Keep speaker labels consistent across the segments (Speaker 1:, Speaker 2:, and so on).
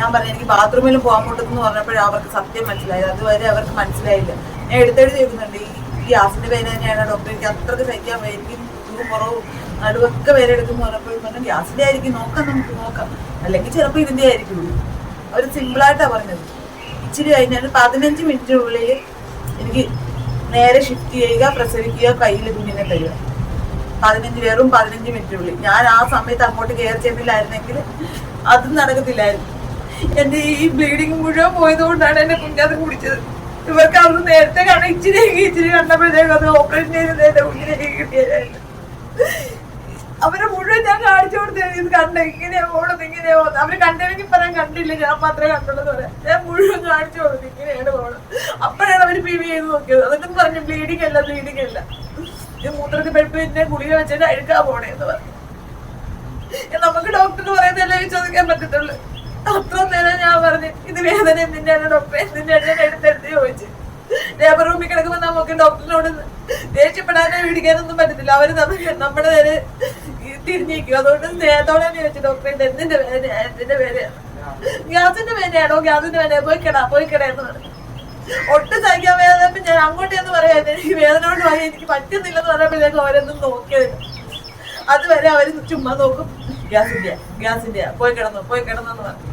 Speaker 1: ഞാൻ പറഞ്ഞു എനിക്ക് ബാത്റൂമിൽ പോകാൻ മുട്ടെന്ന് പറഞ്ഞപ്പോഴേ അവർക്ക് സത്യം മനസ്സിലായത്. അതുവരെ അവർക്ക് മനസ്സിലായില്ല. ഞാൻ എടുത്തെടുത്ത് ചോദിക്കുന്നുണ്ട്, ഈ ഗ്യാസിന്റെ വേദന തന്നെയാണ് ഡോക്ടർ, എനിക്ക് അത്രയ്ക്ക് സഹിക്കാൻ വയ്യ, എനിക്ക് കുറവും നടുവൊക്കെ വേദന എടുക്കുന്നു പറഞ്ഞപ്പോൾ പറഞ്ഞു ഗ്യാസിന്റെ ആയിരിക്കും, നമുക്ക് നോക്കാം, അല്ലെങ്കിൽ ചിലപ്പോൾ ഇതിന്റെ ആയിരിക്കുള്ളൂ. അവർ സിമ്പിളായിട്ടാണ് പറഞ്ഞത്. ഇച്ചിരി കഴിഞ്ഞാൽ 15 മിനിറ്റിനുള്ളിൽ എനിക്ക് നേരെ ഷിഫ്റ്റ് ചെയ്യുക, പ്രസവിക്കുക, കയ്യിൽ കുഞ്ഞിനെ തരിക. വെറും 15 മിനിറ്റിനുള്ളിൽ. ഞാൻ ആ സമയത്ത് അങ്ങോട്ട് കെയർ ചെയ്തില്ലായിരുന്നെങ്കിൽ അതും നടക്കത്തില്ലായിരുന്നു. എന്റെ ഈ ബ്ലീഡിങ് മുഴുവൻ പോയതുകൊണ്ടാണ് എന്റെ കുഞ്ഞത് കുടിച്ചത്. ഇവർക്ക് അത് നേരത്തെ കാണാൻ ഇച്ചിരി കണ്ടപ്പോഴത്തേക്കും അത് ഓപ്പറേഷൻ ചെയ്ത് എന്റെ കുഞ്ഞിനെ കിട്ടിയതായിരുന്നു. അവരെ മുഴുവൻ ഞാൻ കാണിച്ചു കൊടുത്തു, ഇത് കണ്ട ഇങ്ങനെയാ പോണത്, ഇങ്ങനെയാ പോകുന്നത്. അവര് കണ്ടെങ്കിൽ പറയാൻ കണ്ടില്ല, ഞാൻ മാത്രമേ കണ്ടുള്ളൂ പറയാം. ഞാൻ മുഴുവൻ കാണിച്ചു കൊടുത്തു ഇങ്ങനെയാണ് പോണത്. അപ്പോഴാണ് അവര് PV ചെയ്ത് നോക്കിയത്. എന്നിട്ടും പറഞ്ഞു ബ്ലീഡിങ് അല്ല ഇത് മൂത്രത്തിൽ പെടുപ്പിന്റെ ഗുളിക വെച്ചിട്ട് അഴുക്കാ പോണേന്ന് പറഞ്ഞു. നമുക്ക് ഡോക്ടർ പറയുന്നതല്ലേ ചോദിക്കാൻ പറ്റത്തുള്ളൂ. അത്ര നേരം ഞാൻ പറഞ്ഞു ഇത് വേദന എന്തിനാണ് ഡോക്ടറെ, എന്തിനാണ് എടുത്തെടുത്ത് ചോദിച്ചു. ലേബർ റൂമിൽ കിടക്കുമ്പോൾ നമുക്ക് ഡോക്ടറിനോട് ദേഷ്യപ്പെടാനോ പിടിക്കാനൊന്നും പറ്റത്തില്ല. അവര് നമ്മുടെ നേരെ തിരിഞ്ഞേക്കും. അതുകൊണ്ട് സ്നേഹത്തോടെ തന്നെ ചോദിച്ചു ഡോക്ടറെ ഇത് എന്തിന്റെ വേദനയാണ്, ഗ്യാസിന്റെ വേദനയാണോ, ഗ്യാസിന്റെ വേദന, പോയിക്കട എന്ന് പറഞ്ഞു. ഒട്ടും സഹിക്കാൻ വേദന. ഞാൻ അങ്ങോട്ടേന്ന് പറയാം എനിക്ക് വേദന കൊണ്ട് പറയാൻ എനിക്ക് പറ്റുന്നില്ലെന്ന് പറഞ്ഞപ്പോഴേക്കും അവരൊന്നും നോക്കിയത്. അതുവരെ അവര് ചുമ്മാ നോക്കും, ഗ്യാസിന്റെ പോയി കിടന്നെന്ന് പറഞ്ഞു.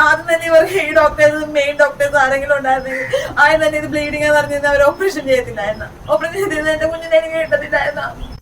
Speaker 1: ആദ്യം തന്നെ ഇവർക്ക് ഈ ഡോക്ടേഴ്സ് മെയിൻ ഡോക്ടേഴ്സ് ആരെങ്കിലും ഉണ്ടായിരുന്നെങ്കിൽ ആദ്യം തന്നെ ഇത് ബ്ലീഡിംഗ് എന്ന് പറഞ്ഞിരുന്ന അവർ ഓപ്പറേഷൻ ചെയ്യത്തില്ലായിരുന്നു. ഓപ്പറേഷൻ ചെയ്തിരുന്ന എന്റെ കുഞ്ഞിനെ എനിക്ക് കിട്ടത്തില്ലായിരുന്നു.